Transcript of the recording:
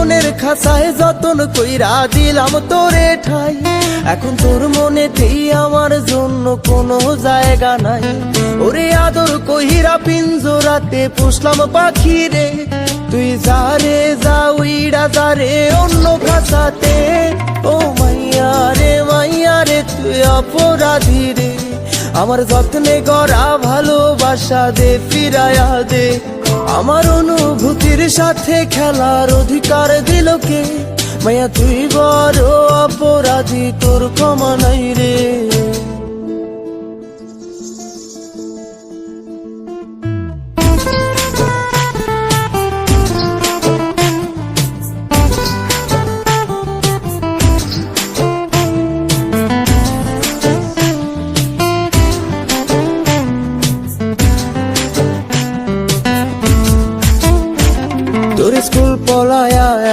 মনের খাঁচায় যতন কইরা দিলাম তোরে ঠাই, এখন তোর মনেতেই আমার জন্য কোনো জায়গা নাই। ওরে আদর কইরা পিঞ্জরাতে পুষলাম পাখি রে, তুই যারে যা উইড়া যারে অন্য খাঁচাতে। ও মাইয়া রে তুই অপরাধী রে, আমার যত্নে গড়া ভালোবাসা দে ফিরায়া দে। আমার অনুভূতির সাথে খেলার অধিকার দিল কে? মাইয়া তুই বড় অপরাধী, তোর ক্ষমা নাই রে।